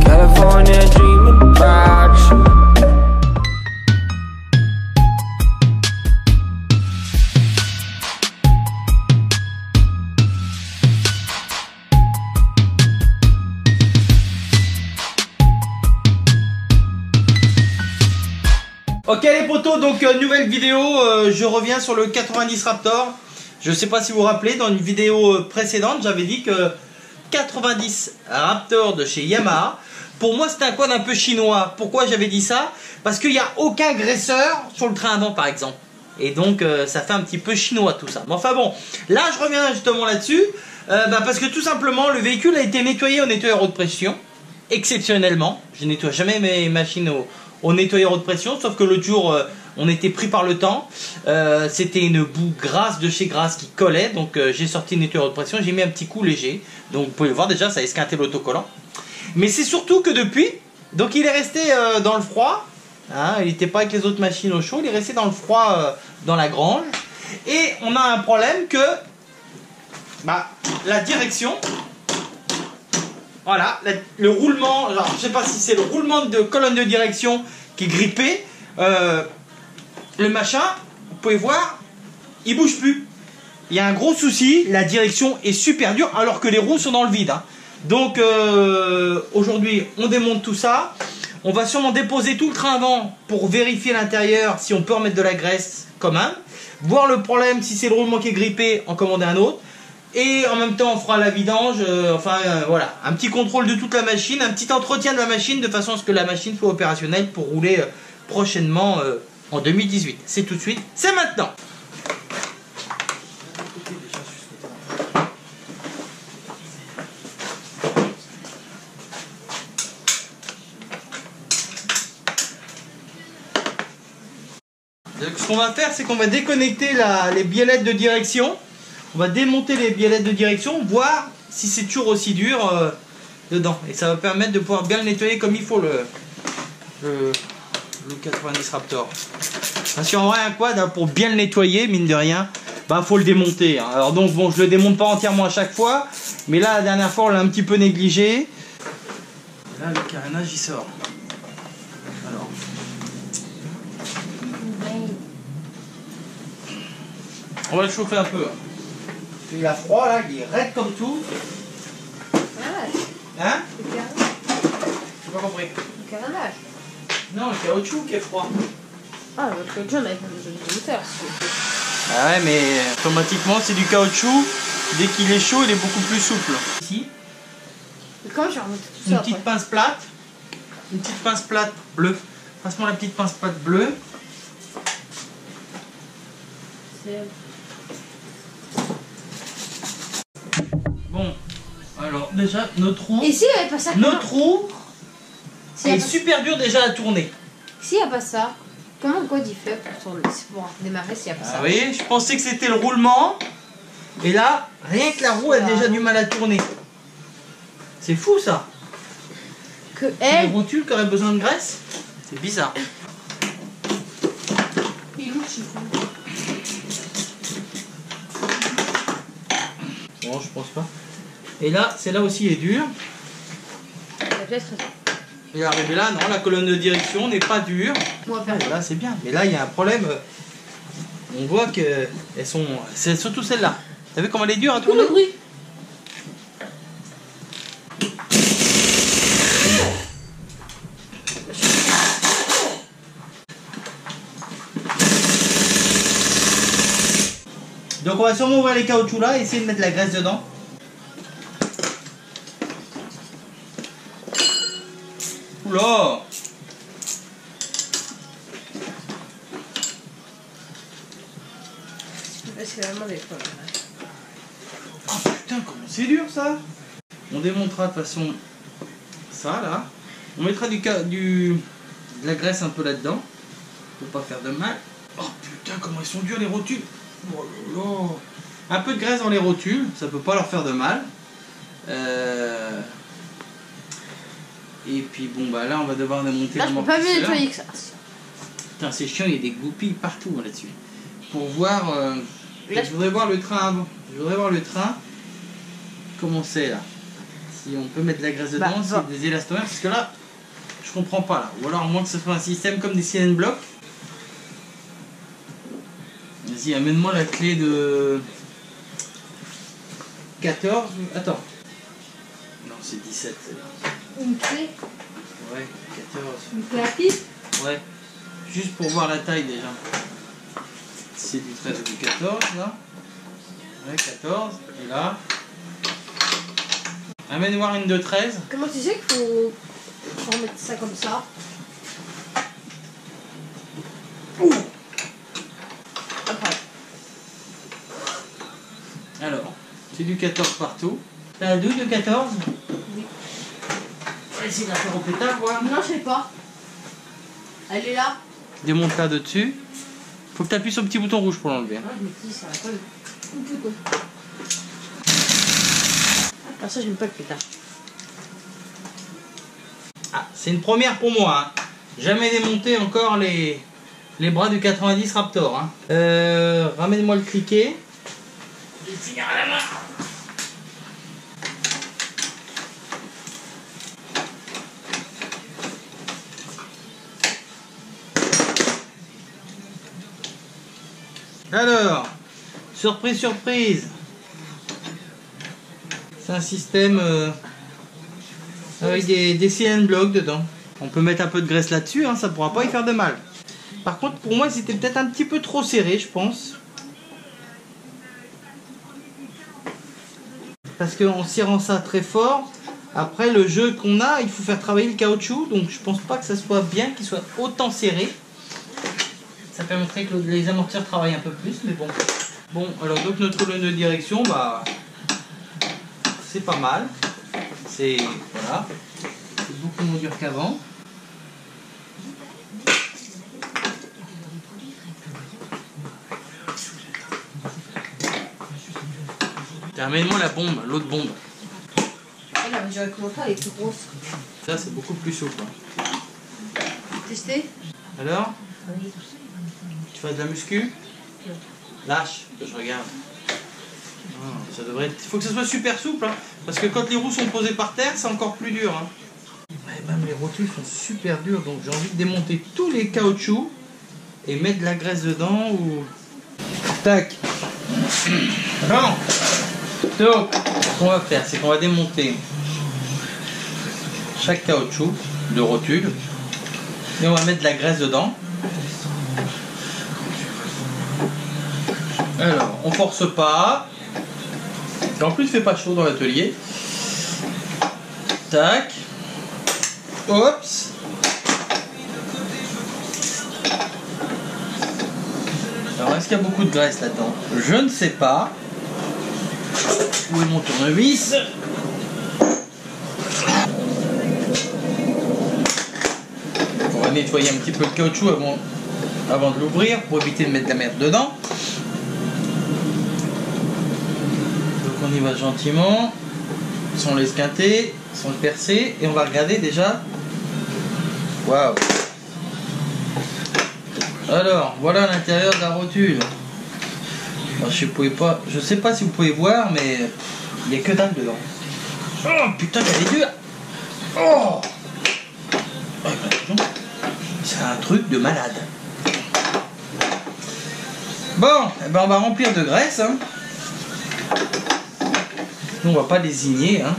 California dreaming about you. Ok les potos, donc nouvelle vidéo, je reviens sur le 90 Raptor. Je sais pas si vous vous rappelez, dans une vidéo précédente, j'avais dit que 90 Raptor de chez Yamaha, pour moi c'était un quad un peu chinois. Pourquoi j'avais dit ça? Parce qu'il n'y a aucun graisseur sur le train avant par exemple. Et donc ça fait un petit peu chinois tout ça. Mais enfin bon, là je reviens justement là-dessus, parce que tout simplement le véhicule a été nettoyé au nettoyeur haute pression, exceptionnellement. Je nettoie jamais mes machines au nettoyeur haute pression, sauf que l'autre jour on était pris par le temps, c'était une boue grasse de chez Grasse qui collait, donc j'ai sorti le nettoyeur haute pression, j'ai mis un petit coup léger, donc vous pouvez voir déjà ça a esquinté l'autocollant. Mais c'est surtout que depuis, donc il est resté dans le froid, hein, il n'était pas avec les autres machines au chaud, il est resté dans le froid dans la grange, et on a un problème que la direction, voilà, le roulement, alors je sais pas si c'est le roulement de colonne de direction qui est grippé, le machin, vous pouvez voir, il bouge plus. Il y a un gros souci, la direction est super dure alors que les roues sont dans le vide. Hein. Donc aujourd'hui, on démonte tout ça. On va sûrement déposer tout le train avant pour vérifier l'intérieur si on peut remettre de la graisse quand même. Voir le problème, si c'est le roulement qui est grippé, en commander un autre. Et en même temps on fera la vidange, voilà, un petit contrôle de toute la machine, un petit entretien de la machine de façon à ce que la machine soit opérationnelle pour rouler prochainement en 2018. C'est tout de suite, c'est maintenant. Donc, ce qu'on va faire, c'est qu'on va déconnecter les biellettes de direction. On va démonter les biellettes de direction, voir si c'est toujours aussi dur dedans. Et ça va permettre de pouvoir bien le nettoyer comme il faut le 90 Raptor. Parce qu'en vrai un quad, hein, pour bien le nettoyer, mine de rien, faut le démonter. Hein. Alors donc bon, je le démonte pas entièrement à chaque fois, mais là la dernière fois on l'a un petit peu négligé. Et là le carénage il sort. Alors. On va le chauffer un peu. Il a froid là, il est raide comme tout. Hein? Le carénage. J'ai pas compris. Le carénage. Non, le caoutchouc qui est froid. Ah, le caoutchouc, on avait pas besoin de le faire. Ah ouais, mais automatiquement c'est du caoutchouc. Dès qu'il est chaud, il est beaucoup plus souple. Ici. Et comment j'ai remonté tout ça? Une petite pince plate. Une petite pince plate bleue. Passe-moi la petite pince plate bleue. C'est... Bon, alors déjà notre roue. Et s'il n'y avait pas ça? Notre roue si est super dur déjà à tourner. S'il n'y a pas ça, comment le quad il fait pour démarrer s'il n'y a pas ça? Oui, je pensais que c'était le roulement. Et là, rien que la roue a déjà du mal à tourner. C'est fou ça. Que Les rotules qui auraient besoin de graisse, c'est bizarre. Il est où le chiffon? Bon, je pense pas. Et là, c'est là aussi il est dur. Et arrivé là, non, la colonne de direction n'est pas dure. Là, c'est bien. Mais là, il y a un problème. On voit que elles sont. C'est surtout celle-là. T'as vu comment elle est dure à tourner? Le bruit. Donc on va sûrement ouvrir les caoutchoucs là et essayer de mettre la graisse dedans. Oula! C'est vraiment des problèmes. Oh putain, comment c'est dur ça! On démontera de toute façon ça là. On mettra de la graisse un peu là-dedans. Pour pas faire de mal. Oh putain, comment ils sont durs les rotules! Oh là là. Un peu de graisse dans les rotules, ça peut pas leur faire de mal. Et puis bon bah là on va devoir démonter. Là je peux pas mieux nettoyer que ça. Putain c'est chiant, il y a des goupilles partout là-dessus. Pour voir, je voudrais voir le train avant. Je voudrais voir le train comment c'est là. Si on peut mettre de la graisse dedans, Bah, c'est des élastomères, parce que là, je comprends pas là. Ou alors à moins que ce soit un système comme des cylindres blocs. Vas-y, amène-moi la clé de 14. Attends. Non, c'est 17 celle-là. Une clé, Ouais, 14. une clé à pipe. Ouais. Juste pour voir la taille déjà. C'est du 13 ou du 14 là. Ouais, 14. Et là. Amène voir une de 13. Comment tu sais qu'il faut remettre ça comme ça? Après. Alors, c'est du 14 partout. T'as un 12 de 14? Oui. On va essayer de la faire au pétard, voir. Non, je sais pas. Elle est là. Démonte-la de dessus. Faut que tu appuies sur le petit bouton rouge pour l'enlever. Ah, je me dis, ça va pas le bouton. Ah, ça, j'aime pas le pétard. Ah, c'est une première pour moi. Hein. Jamais démonté encore les bras du 90 Raptor. Hein. Ramène-moi le criquet. Je vais finir à la main. Alors, surprise, surprise. C'est un système avec des cylindres blocs dedans. On peut mettre un peu de graisse là-dessus, hein, ça pourra pas y faire de mal. Par contre, pour moi, c'était peut-être un petit peu trop serré, je pense. Parce qu'en serrant ça très fort, après le jeu qu'on a, il faut faire travailler le caoutchouc. Donc je pense pas que ça soit bien qu'il soit autant serré. Ça permettrait que les amortisseurs travaillent un peu plus, mais bon. Bon, alors donc notre colonne de direction, bah, c'est pas mal. C'est, voilà, c'est beaucoup moins dur qu'avant. Amène-moi la bombe, l'autre bombe. Elle a déjà comment ça, elle est plus grosse. Ça, c'est beaucoup plus souple. Tester? Alors, Oui. tu fais de la muscu? Lâche, que je regarde. Ah, ça devrait être... Il faut que ça soit super souple, hein, parce que quand les roues sont posées par terre, c'est encore plus dur. Hein. Et même les rotules sont super dures, donc j'ai envie de démonter tous les caoutchoucs et mettre de la graisse dedans ou... Tac. Non. Donc, ce qu'on va faire, c'est qu'on va démonter chaque caoutchouc de rotule et on va mettre de la graisse dedans. Alors, on force pas. Et en plus, il fait pas chaud dans l'atelier. Tac. Oups. Alors, est-ce qu'il y a beaucoup de graisse là-dedans? Je ne sais pas. Où est mon tournevis? On va nettoyer un petit peu le caoutchouc avant de l'ouvrir pour éviter de mettre de la merde dedans. Donc on y va gentiment, sans l'esquinter, sans le percer, et on va regarder déjà. Waouh! Alors, voilà l'intérieur de la rotule. Alors, je sais pas si vous pouvez voir, mais il n'y a que dalle dedans. Oh putain, elle est dure! Oh! C'est un truc de malade. Bon, eh ben on va remplir de graisse. Hein. Nous, on va pas désigner. Hein.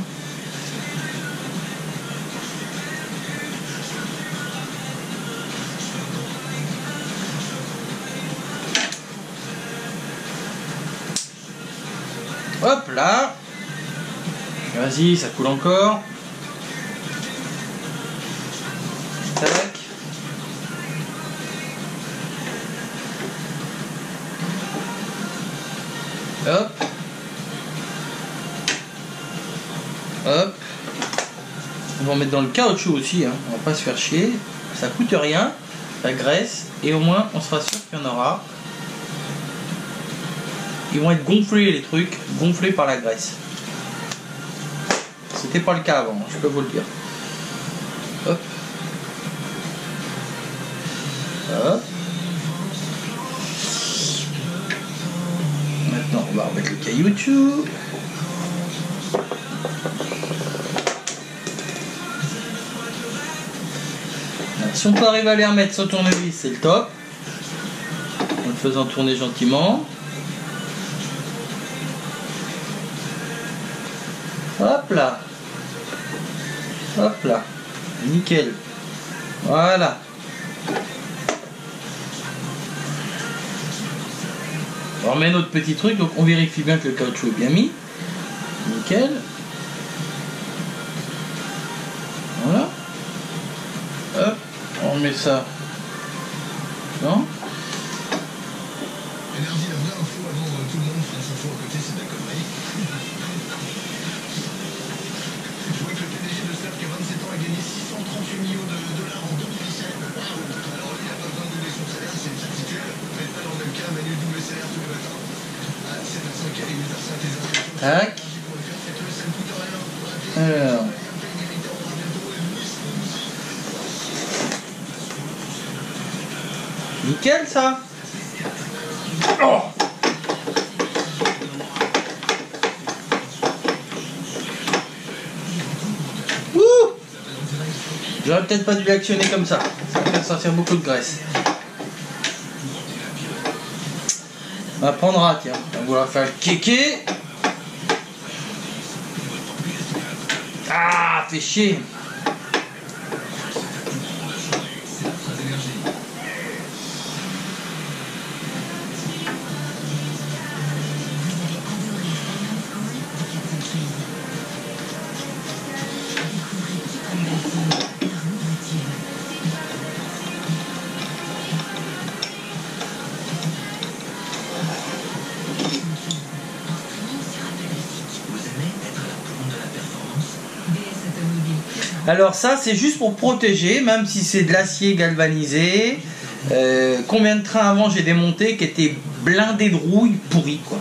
Hop là. Vas-y, ça coule encore. Tac. Hop. Hop. On va en mettre dans le caoutchouc aussi, hein. On va pas se faire chier. Ça coûte rien, la graisse, et au moins on sera sûr qu'il y en aura. Ils vont être gonflés les trucs, gonflés par la graisse. C'était pas le cas avant, je peux vous le dire. Hop. Hop. Maintenant on va remettre le caoutchouc. si on peut arriver à les remettre sur tournevis, c'est le top. En le faisant tourner gentiment. Hop là. Hop là. Nickel. Voilà. On remet notre petit truc, donc on vérifie bien que le caoutchouc est bien mis. Nickel. Voilà. Hop, on remet ça. Non. Énergie, la vraie info avant tout le monde fasse info à côté, c'est de la connerie. Je vois que le PDG de Snap qui a 27 ans a gagné 638 millions de dollars en 2017. Waouh! Alors lui, il n'a pas besoin de donner son salaire, c'est une certitude. Faites pas dans le même cas, Manu double salaire tous les matins. À 7h05 et 8h05 les inscriptions. Tac. Faites-le, ça ne coûte rien. Alors. Nickel ça. Oh. Ouh. J'aurais peut-être pas dû l'actionner comme ça. Ça va faire sortir beaucoup de graisse. On va prendre à tiens. On va vouloir faire le kéké. Ah, fait chier. Alors ça c'est juste pour protéger, même si c'est de l'acier galvanisé. Combien de trains avant j'ai démonté qui étaient blindés de rouille pourris quoi.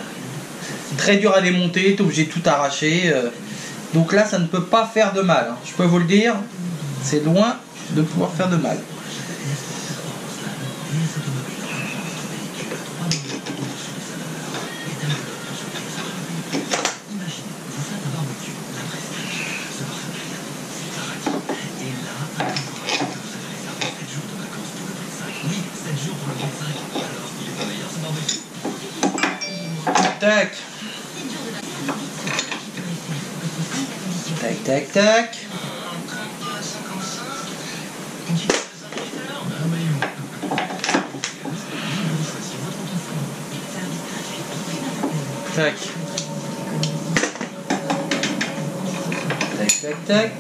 Très dur à démonter, t'es obligé de tout arracher. Donc là ça ne peut pas faire de mal, hein. Je peux vous le dire, c'est loin de pouvoir faire de mal. Tac. Tac, tac, tac. Tac. Tac, tac, tac.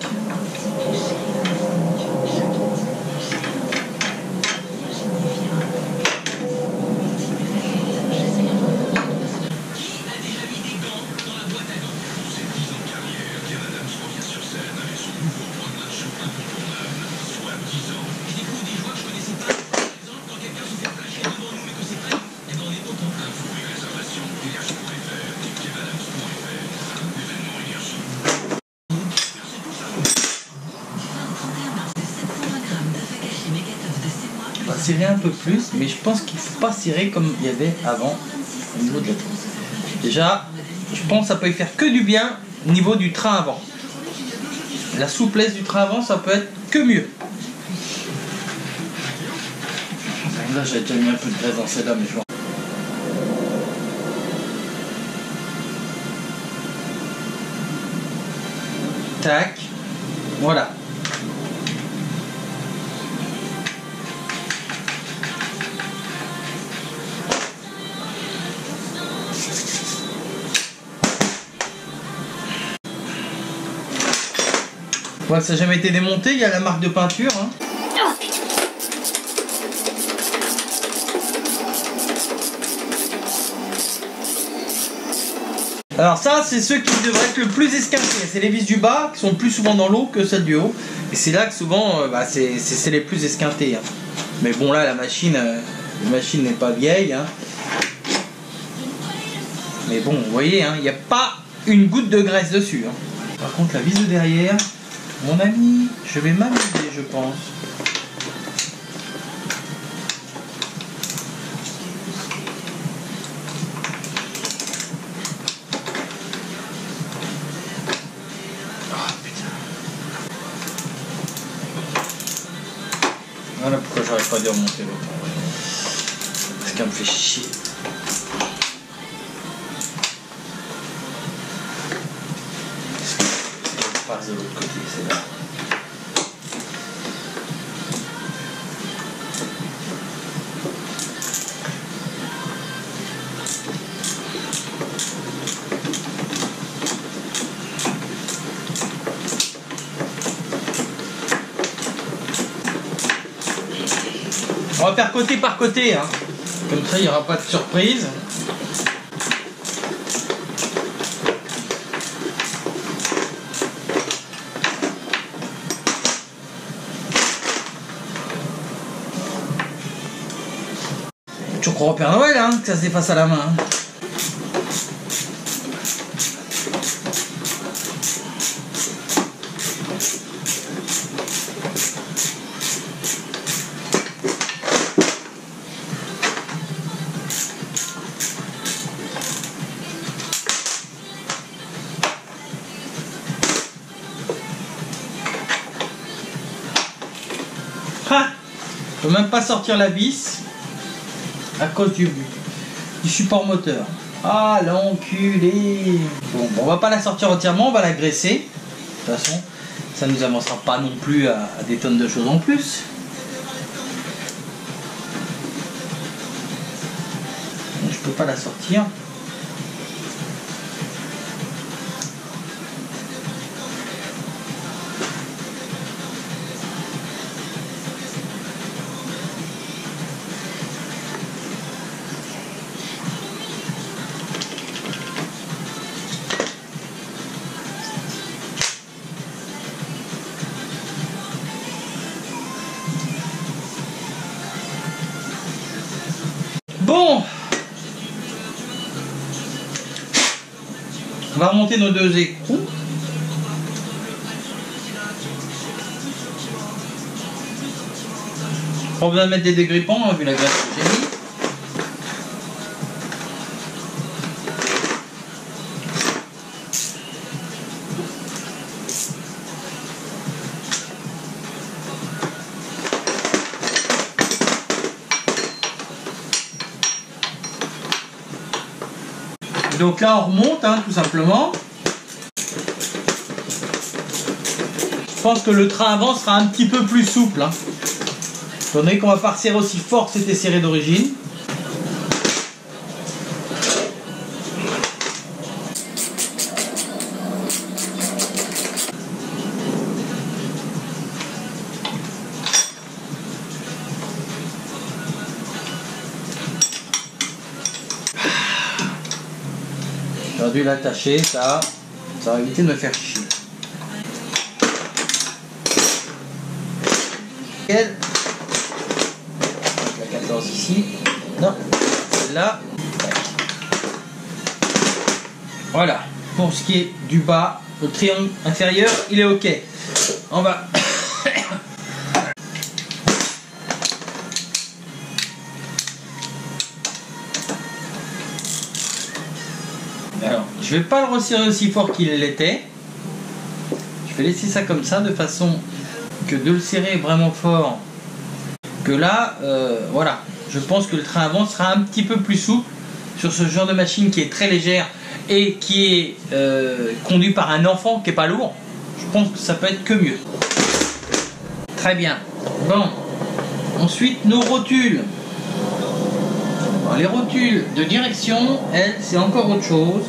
On va cirer un peu plus, mais je pense qu'il ne faut pas cirer comme il y avait avant au niveau de la tour. Déjà, je pense que ça peut y faire que du bien au niveau du train avant. La souplesse du train avant, ça peut être que mieux. Là, j'ai déjà mis un peu de graisse dans celle-là, mais je vois. Tac, voilà. Ouais, ça n'a jamais été démonté, il y a la marque de peinture. Hein. Alors ça, c'est ceux qui devraient être le plus esquintés. C'est les vis du bas qui sont plus souvent dans l'eau que celles du haut. Et c'est là que souvent, c'est les plus esquintés. Hein. Mais bon, là, la machine n'est pas vieille. Hein. Mais bon, vous voyez, il n'y a pas une goutte de graisse dessus. Hein. Par contre, la vis de derrière, mon ami, je vais m'amuser, je pense. pas dû remonter longtemps. Parce qu'elle me fait chier. Elle passe de l'autre côté, c'est là. On va faire côté par côté, hein. Comme ça il n'y aura pas de surprise. Tu crois au Père Noël, hein, que ça se défasse à la main. Hein. Je peux même pas sortir la vis à cause du support moteur. Ah l'enculé. Bon, on va pas la sortir entièrement, on va la graisser. De toute façon, ça nous avancera pas non plus à des tonnes de choses en plus. Je peux pas la sortir. Bon, on va remonter nos deux écrous. Pas besoin de mettre des dégrippants, hein, vu la graisse que j'ai mis. Donc là on remonte, hein, tout simplement. Je pense que le train avant sera un petit peu plus souple. Hein. Étant donné qu'on va pas resserrer aussi fort que c'était serré d'origine. J'aurais dû l'attacher, ça va éviter de me faire chier. La 14 ici. Non, celle-là. Voilà. Pour ce qui est du bas, le triangle inférieur, il est OK. On va. Alors, je vais pas le resserrer aussi fort qu'il l'était. Je vais laisser ça comme ça, de façon que de le serrer vraiment fort. Que là, voilà. Je pense que le train avant sera un petit peu plus souple sur ce genre de machine qui est très légère et qui est conduit par un enfant qui est pas lourd. Je pense que ça peut être que mieux. Très bien. Bon. Ensuite, nos rotules. Alors, les rotules de direction, elles, c'est encore autre chose.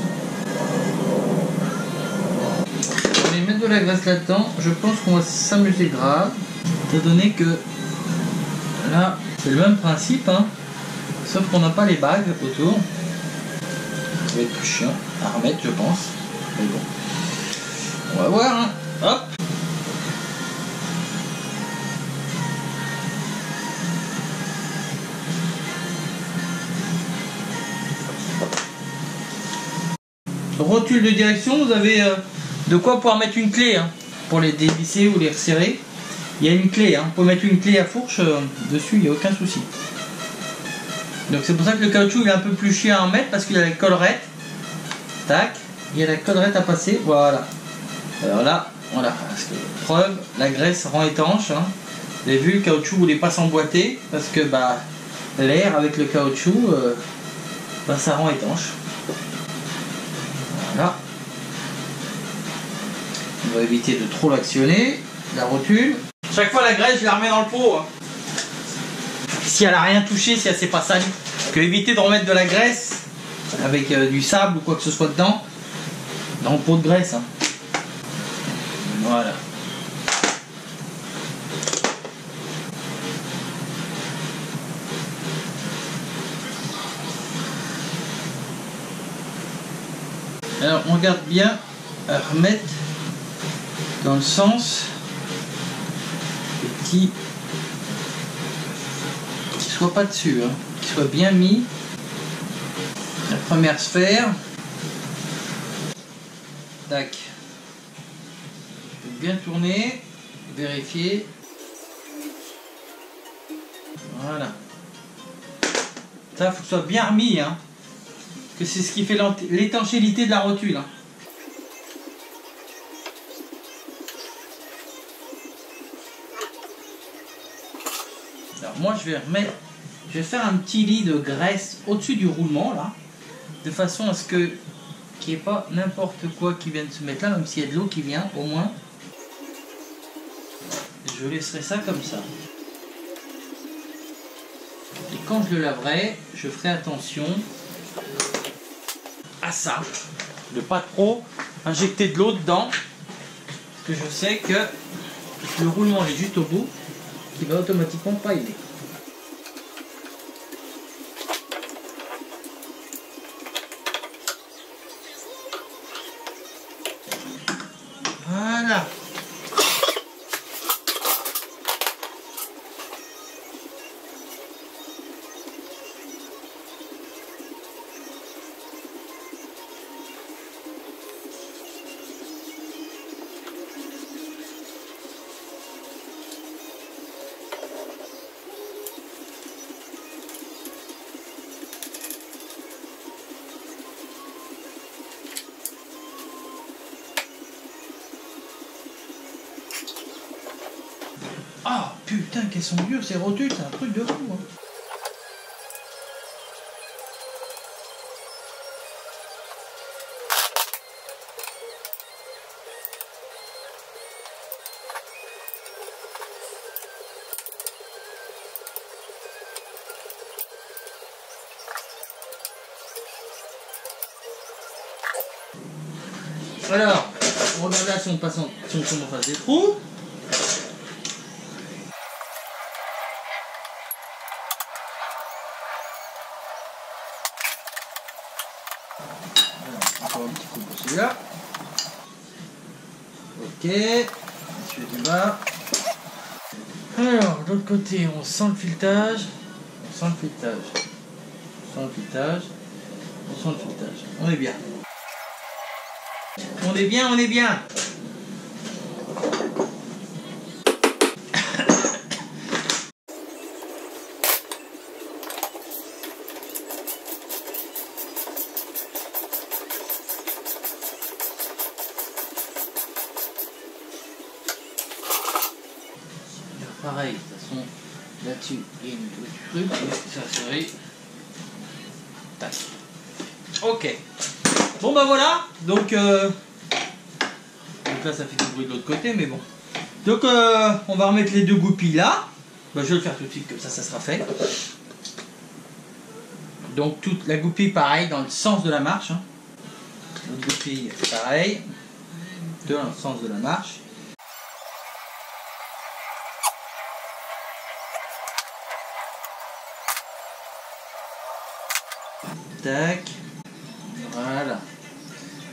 On va les mettre de la graisse là-dedans. Je pense qu'on va s'amuser grave. Étant donné que là, c'est le même principe, hein, sauf qu'on n'a pas les bagues autour. Ça va être plus chiant à remettre, je pense. Mais bon. On va voir, hein. Hop. Rotule de direction, vous avez de quoi pouvoir mettre une clé, hein, pour les dévisser ou les resserrer. Il y a une clé, hein. Pour mettre une clé à fourche dessus, il n'y a aucun souci. Donc c'est pour ça que le caoutchouc est un peu plus chiant à remettre, parce qu'il y a la collerette. Tac, il y a la collerette à passer, voilà. Alors là, voilà, parce que preuve, la graisse rend étanche, hein. Vous avez vu, le caoutchouc voulait pas s'emboîter parce que bah l'air avec le caoutchouc, bah, ça rend étanche. Voilà. On va éviter de trop l'actionner, la rotule. Chaque fois la graisse, je la remets dans le pot. Hein. Si elle a rien touché, si elle s'est pas salie. Parce que éviter de remettre de la graisse avec du sable ou quoi que ce soit dedans, dans le pot de graisse. Hein. Voilà. Alors on regarde bien à remettre dans le sens qui soit pas dessus, hein, qui soit bien mis. La première sphère. Tac. Bien tourner, vérifier. Voilà. Ça, faut que ce soit bien remis, hein. Que c'est ce qui fait l'étanchéité de la rotule. Hein. Alors moi je vais faire un petit lit de graisse au-dessus du roulement là, de façon à ce que qu'il n'y ait pas n'importe quoi qui vienne se mettre là, même s'il y a de l'eau qui vient au moins. Je laisserai ça comme ça. Et quand je le laverai, je ferai attention à ça, de pas trop injecter de l'eau dedans, parce que je sais que le roulement est juste au bout, qui va automatiquement pailler. Voilà. Ah putain qu'elles sont dures ces rotules, c'est un truc de fou hein. Alors, on regarde là si on passe si on commence à faire des trous. Encore un petit coup pour celui-là. Ok. Celui du bas. Alors, de l'autre côté, on sent le filetage. On sent le filetage. On sent le filetage. On sent le filetage. On est bien. On est bien, on est bien. Pareil, de toute façon, là-dessus, il y a une douche truc, ça serait... Tac. Ok. Bon bah voilà, donc là ça fait du bruit de l'autre côté, mais bon. Donc on va remettre les deux goupilles là. Bah, je vais le faire tout de suite, comme ça sera fait. Donc toute la goupille pareil, dans le sens de la marche. Hein. L'autre goupille pareil, dans le sens de la marche. Tac. Voilà.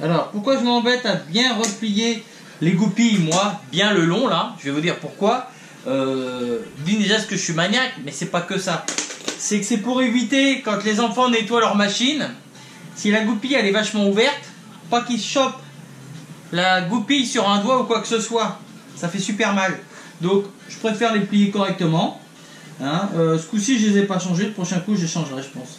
Alors, pourquoi je m'embête à bien replier les goupilles, moi, bien le long, là? Je vais vous dire pourquoi. Dis déjà ce que je suis maniaque, mais c'est pas que ça. C'est que c'est pour éviter, quand les enfants nettoient leur machine, si la goupille, elle est vachement ouverte, pas qu'ils chopent la goupille sur un doigt ou quoi que ce soit. Ça fait super mal. Donc, je préfère les plier correctement. Hein. Ce coup-ci, je les ai pas changés. Le prochain coup, je les changerai, je pense.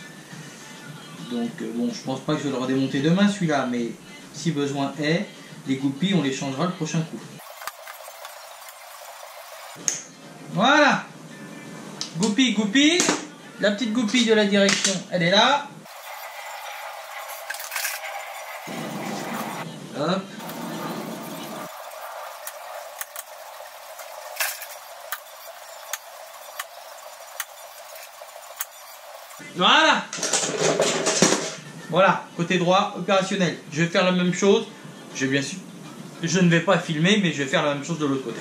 Donc bon, je pense pas que je vais le redémonter demain celui-là, mais si besoin est, les goupilles on les changera le prochain coup. Voilà. Goupille, goupille. La petite goupille de la direction, elle est là. Hop. Voilà. Voilà, côté droit, opérationnel. Je vais faire la même chose. Je ne vais pas filmer, mais je vais faire la même chose de l'autre côté.